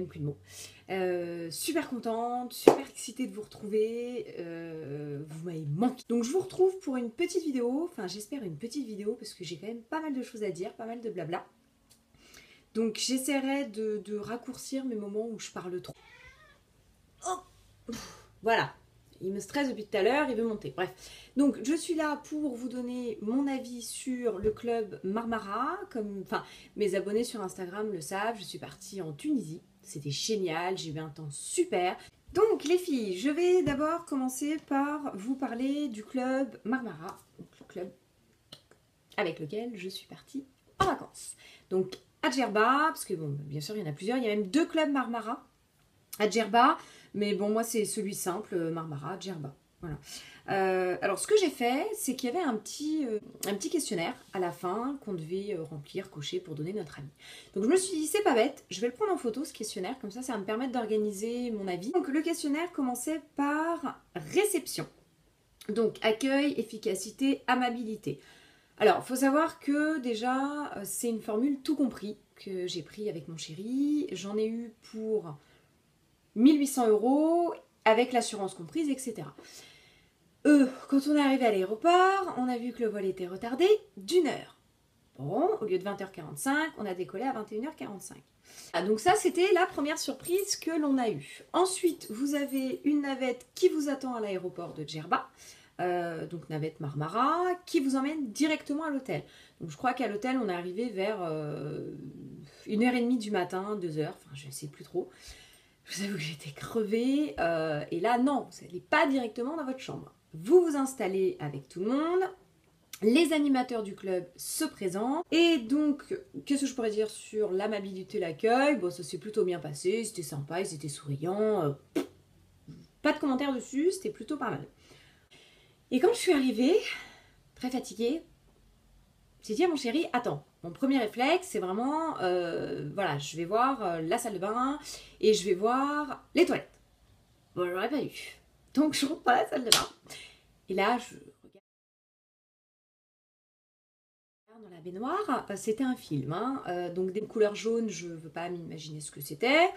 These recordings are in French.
même plus de mots. Super contente, super excitée de vous retrouver, vous m'avez manqué. Donc je vous retrouve pour une petite vidéo, enfin j'espère une petite vidéo parce que j'ai quand même pas mal de choses à dire, pas mal de blabla. Donc j'essaierai de raccourcir mes moments où je parle trop. Oh, voilà, il me stresse depuis tout à l'heure, il veut monter. Bref, donc je suis là pour vous donner mon avis sur le club Marmara. Enfin, mes abonnés sur Instagram le savent, je suis partie en Tunisie. C'était génial, j'ai eu un temps super. Donc les filles, je vais d'abord commencer par vous parler du club Marmara, donc le club avec lequel je suis partie en vacances. Donc à Djerba, parce que bon, bien sûr il y en a plusieurs, il y a même 2 clubs Marmara à Djerba, mais bon moi c'est celui simple, Marmara, Djerba. Voilà. Alors ce que j'ai fait, c'est qu'il y avait un petit questionnaire à la fin qu'on devait remplir, cocher pour donner notre avis. Donc je me suis dit c'est pas bête, je vais le prendre en photo ce questionnaire, comme ça va me permettre d'organiser mon avis. Donc le questionnaire commençait par réception. Donc accueil, efficacité, amabilité. Alors, il faut savoir que déjà, c'est une formule tout compris que j'ai pris avec mon chéri. J'en ai eu pour 1800 € avec l'assurance comprise, etc. Quand on est arrivé à l'aéroport, on a vu que le vol était retardé d'1 heure. Bon, au lieu de 20h45, on a décollé à 21h45. Ah, donc ça, c'était la première surprise que l'on a eue. Ensuite, vous avez une navette qui vous attend à l'aéroport de Djerba. Donc navette Marmara, qui vous emmène directement à l'hôtel. Donc je crois qu'à l'hôtel, on est arrivé vers 1h30 du matin, 2h, enfin je ne sais plus trop. Je vous avoue que j'étais crevée. Et là, non, vous n'allez pas directement dans votre chambre. Vous vous installez avec tout le monde. Les animateurs du club se présentent. Et donc, qu'est-ce que je pourrais dire sur l'amabilité, l'accueil? Bon, ça s'est plutôt bien passé, c'était sympa, ils étaient souriants. Pas de commentaires dessus, c'était plutôt pas mal. Et quand je suis arrivée, très fatiguée, j'ai dit à mon chéri, attends, mon premier réflexe, c'est vraiment, voilà, je vais voir la salle de bain et je vais voir les toilettes. Bon, j'aurais pas dû. Donc, je rentre dans la salle de bain. Et là, je regarde dans la baignoire. C'était un film, hein, donc des couleurs jaunes, je veux pas m'imaginer ce que c'était.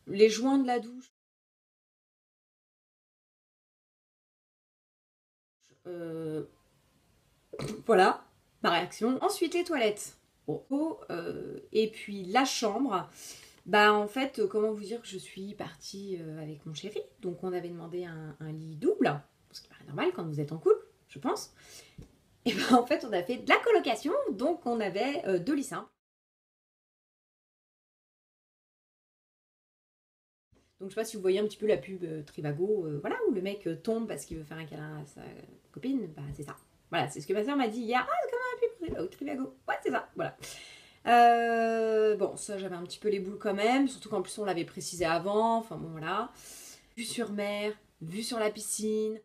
Les joints de la douche. Voilà, ma réaction. Ensuite, les toilettes. Bon, et puis la chambre. Bah en fait, comment vous dire que je suis partie avec mon chéri. Donc on avait demandé un lit double, ce qui paraît normal quand vous êtes en couple, je pense. Et ben en fait, on a fait de la colocation, donc on avait 2 lits simples. Donc je sais pas si vous voyez un petit peu la pub Trivago, voilà, où le mec tombe parce qu'il veut faire un câlin à sa copine, bah c'est ça. Voilà, c'est ce que ma soeur m'a dit hier. Ah, c'est comme la pub Trivago. Ouais, c'est ça, voilà. Bon, ça j'avais un petit peu les boules quand même, surtout qu'en plus on l'avait précisé avant, enfin bon voilà. Vue sur mer, vue sur la piscine.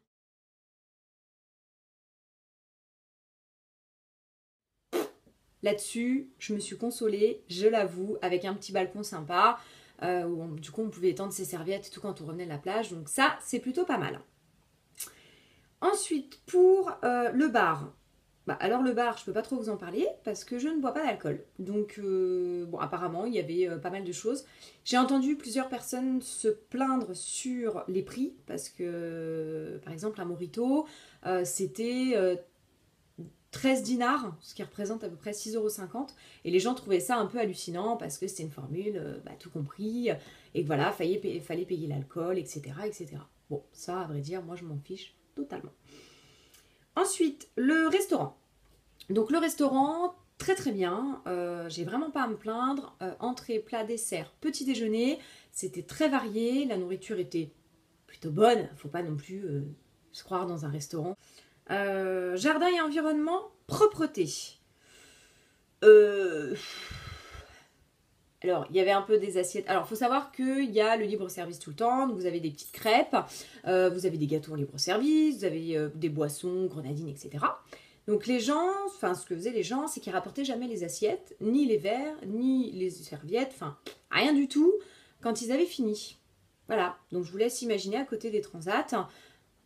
Là-dessus, je me suis consolée, je l'avoue, avec un petit balcon sympa, où du coup on pouvait étendre ses serviettes et tout quand on revenait de la plage, donc ça c'est plutôt pas mal. Ensuite, pour le bar. Bah, alors le bar, je peux pas trop vous en parler parce que je ne bois pas d'alcool. Donc, bon, apparemment, il y avait pas mal de choses. J'ai entendu plusieurs personnes se plaindre sur les prix parce que, par exemple, un mojito, c'était 13 dinars, ce qui représente à peu près 6,50 €. Et les gens trouvaient ça un peu hallucinant parce que c'était une formule, bah, tout compris, et que voilà, fallait payer l'alcool, etc., etc. Bon, ça, à vrai dire, moi je m'en fiche totalement. Ensuite, le restaurant. Donc le restaurant, très très bien, j'ai vraiment pas à me plaindre. Entrée, plat, dessert, petit déjeuner, c'était très varié, la nourriture était plutôt bonne, faut pas non plus se croire dans un restaurant. Jardin et environnement, propreté. Alors, il y avait un peu des assiettes. Alors, il faut savoir qu'il y a le libre-service tout le temps. Donc, vous avez des petites crêpes, vous avez des gâteaux en libre-service, vous avez des boissons, grenadines, etc. Donc, les gens, enfin, ce que faisaient les gens, c'est qu'ils rapportaient jamais les assiettes, ni les verres, ni les serviettes, enfin, rien du tout, quand ils avaient fini. Voilà. Donc, je vous laisse imaginer à côté des transats.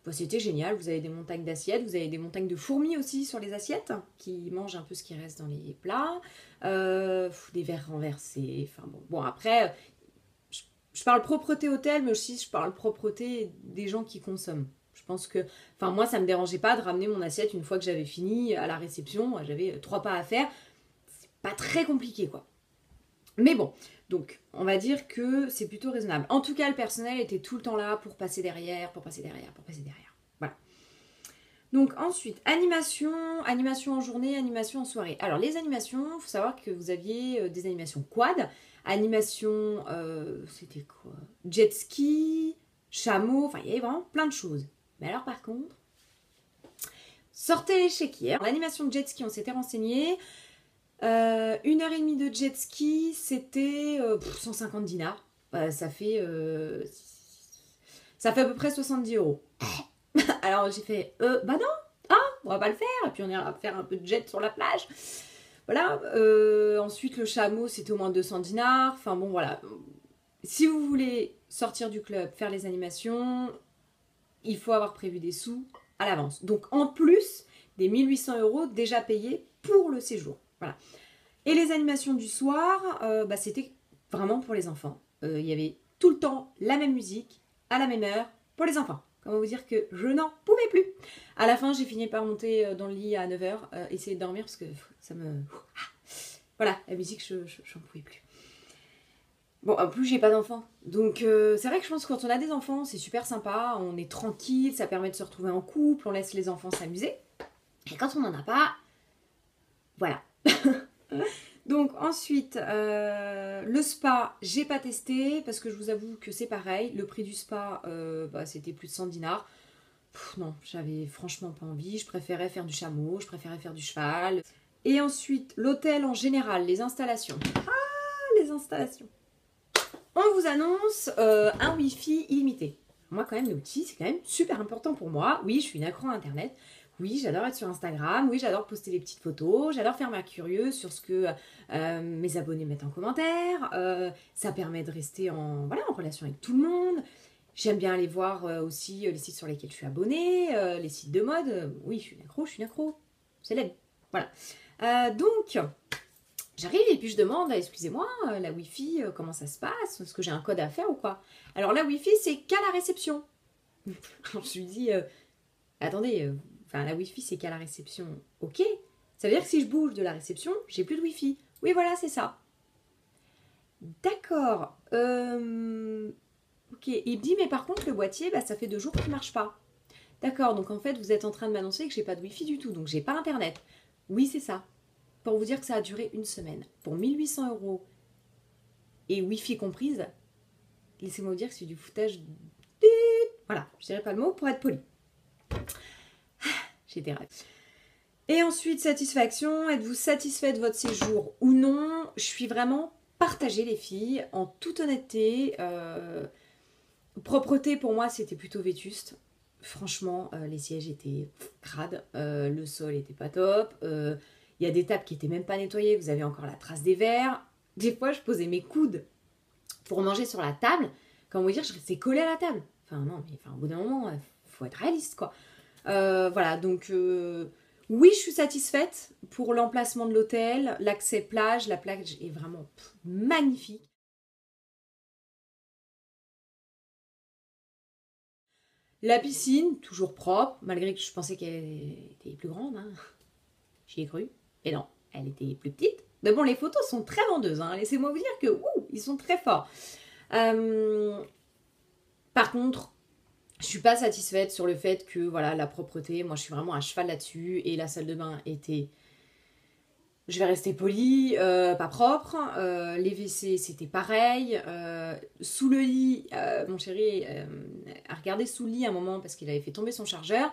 Bon, c'était génial, vous avez des montagnes d'assiettes, vous avez des montagnes de fourmis aussi sur les assiettes, qui mangent un peu ce qui reste dans les plats, des verres renversés, enfin bon après, Je parle propreté hôtel, mais aussi je parle propreté des gens qui consomment. Je pense que, enfin moi ça me dérangeait pas de ramener mon assiette une fois que j'avais fini à la réception. J'avais 3 pas à faire. C'est pas très compliqué quoi. Mais bon, donc on va dire que c'est plutôt raisonnable. En tout cas, le personnel était tout le temps là pour passer derrière, pour passer derrière, pour passer derrière. Voilà. Donc ensuite, animation en journée, animation en soirée. Alors les animations, il faut savoir que vous aviez des animations quad, animation, c'était quoi? Jet ski, chameau, enfin il y avait vraiment plein de choses. Mais alors par contre, sortez l'échiquier. L'animation de jet ski, on s'était renseigné. 1h30 de jet ski, c'était 150 dinars. Ça fait à peu près 70 euros. Alors j'ai fait, bah non, hein, on va pas le faire. Et puis on ira faire un peu de jet sur la plage. Voilà. Ensuite le chameau, c'était au moins 200 dinars. Enfin bon, voilà. Si vous voulez sortir du club, faire les animations, il faut avoir prévu des sous à l'avance. Donc en plus des 1800 euros déjà payés pour le séjour. Voilà. Et les animations du soir, c'était vraiment pour les enfants. Il y avait tout le temps la même musique, à la même heure, pour les enfants. Comment vous dire que je n'en pouvais plus. À la fin, j'ai fini par monter dans le lit à 9h, essayer de dormir parce que ça me... Voilà, la musique, j'en pouvais plus. Bon, en plus, j'ai pas d'enfants. Donc, c'est vrai que je pense que quand on a des enfants, c'est super sympa. On est tranquille, ça permet de se retrouver en couple, on laisse les enfants s'amuser. Et quand on n'en a pas, voilà. Donc ensuite, le spa, j'ai pas testé parce que je vous avoue que c'est pareil. Le prix du spa, c'était plus de 100 dinars. Non, j'avais franchement pas envie. Je préférais faire du chameau, je préférais faire du cheval. Et ensuite, l'hôtel en général, les installations. Ah, les installations. On vous annonce un Wi-Fi illimité. Moi, quand même, le wifi, c'est quand même super important pour moi. Oui, je suis une accro à Internet. Oui, j'adore être sur Instagram. Oui, j'adore poster des petites photos. J'adore faire ma curieuse sur ce que mes abonnés mettent en commentaire. Ça permet de rester en relation avec tout le monde. J'aime bien aller voir aussi les sites sur lesquels je suis abonnée, les sites de mode. Oui, je suis une accro. Célèbre. Voilà. Donc, j'arrive et puis je demande, excusez-moi, la Wi-Fi, comment ça se passe? Est-ce que j'ai un code à faire ou quoi? Alors, la Wi-Fi, c'est qu'à la réception. Alors, je lui dis, attendez, la Wi-Fi, c'est qu'à la réception. Ok. Ça veut dire que si je bouge de la réception, j'ai plus de Wi-Fi. Oui, voilà, c'est ça. D'accord. Ok. Il me dit, mais par contre, le boîtier, ça fait 2 jours qu'il ne marche pas. D'accord, donc en fait, vous êtes en train de m'annoncer que j'ai pas de Wi-Fi du tout, donc j'ai pas Internet. Oui, c'est ça. Pour vous dire que ça a duré 1 semaine. Pour 1800 euros et Wi-Fi comprise, laissez-moi vous dire que c'est du foutage. Voilà, je dirais pas le mot pour être poli. J'étais ravie. Et ensuite, satisfaction. Êtes-vous satisfait de votre séjour ou non? Je suis vraiment partagée, les filles, en toute honnêteté. Propreté, pour moi, c'était plutôt vétuste. Franchement, les sièges étaient crades. Le sol était pas top. Il y a des tables qui étaient même pas nettoyées. Vous avez encore la trace des verres. Des fois, je posais mes coudes pour manger sur la table. Comment vous dire, je restais collée à la table. Non, mais au bout d'un moment, il faut être réaliste, quoi. Voilà, donc oui, je suis satisfaite pour l'emplacement de l'hôtel, l'accès plage. La plage est vraiment magnifique. La piscine, toujours propre, malgré que je pensais qu'elle était plus grande. Hein. J'y ai cru. Et non, elle était plus petite. Mais bon, les photos sont très vendeuses. Hein. Laissez-moi vous dire que ils sont très forts. Par contre, je suis pas satisfaite sur le fait que la propreté, moi je suis vraiment à cheval là-dessus. Et la salle de bain était, je vais rester polie, pas propre. Les WC c'était pareil. Sous le lit, mon chéri a regardé sous le lit un moment parce qu'il avait fait tomber son chargeur.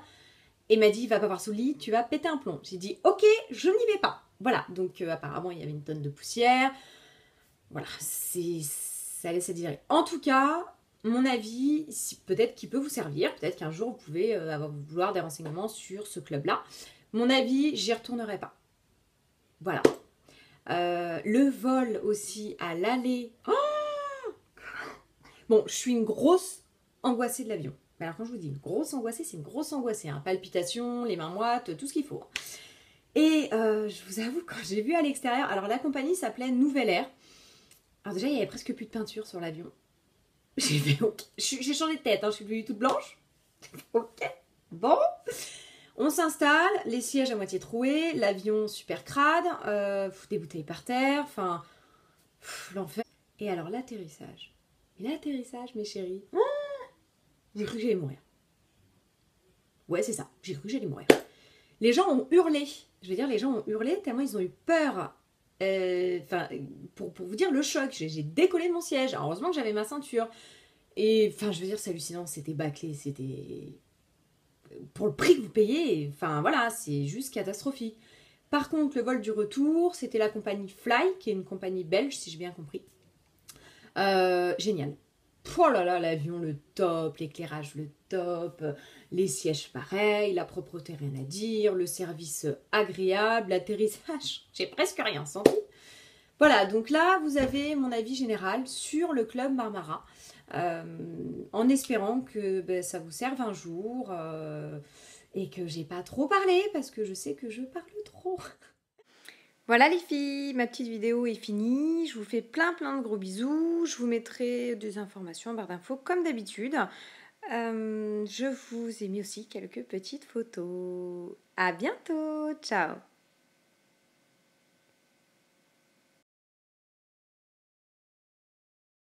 Et m'a dit, va pas voir sous le lit, tu vas péter un plomb. J'ai dit, ok, je n'y vais pas. Voilà, donc apparemment il y avait une tonne de poussière. Voilà, ça laisse à dire. En tout cas, mon avis, peut-être qu'il peut vous servir. Peut-être qu'un jour vous pouvez vouloir des renseignements sur ce club-là. Mon avis, j'y retournerai pas. Voilà. Le vol aussi à l'aller. Oh, bon, je suis une grosse angoissée de l'avion. Alors quand je vous dis une grosse angoissée, c'est une grosse angoissée. Hein. Palpitations, les mains moites, tout ce qu'il faut. Et je vous avoue, quand j'ai vu à l'extérieur, alors la compagnie s'appelait Nouvelle Air. Alors déjà, il y avait presque plus de peinture sur l'avion. J'ai fait ok. J'ai changé de tête, hein, je suis plus toute blanche. Ok. Bon. On s'installe, les sièges à moitié troués, l'avion super crade, des bouteilles par terre, enfin, l'enfer. Et alors l'atterrissage. Et l'atterrissage, mes chéris, j'ai cru que j'allais mourir. Ouais, c'est ça, j'ai cru que j'allais mourir. Les gens ont hurlé. Je veux dire, les gens ont hurlé tellement ils ont eu peur. Enfin, pour vous dire le choc, j'ai décollé de mon siège. Alors, heureusement que j'avais ma ceinture. Et enfin, je veux dire, c'est hallucinant, c'était bâclé, c'était pour le prix que vous payez. Enfin voilà, c'est juste catastrophique. Par contre, le vol du retour, c'était la compagnie Fly, qui est une compagnie belge, si j'ai bien compris. Génial. Oh là là, l'avion, le top, l'éclairage, le top, les sièges pareils, la propreté, rien à dire, le service agréable, l'atterrissage, j'ai presque rien senti. Voilà, donc là, vous avez mon avis général sur le club Marmara, en espérant que ça vous serve un jour et que j'ai pas trop parlé, parce que je sais que je parle trop. Voilà les filles, ma petite vidéo est finie. Je vous fais plein de gros bisous. Je vous mettrai des informations en barre d'infos comme d'habitude. Je vous ai mis aussi quelques petites photos. À bientôt, ciao!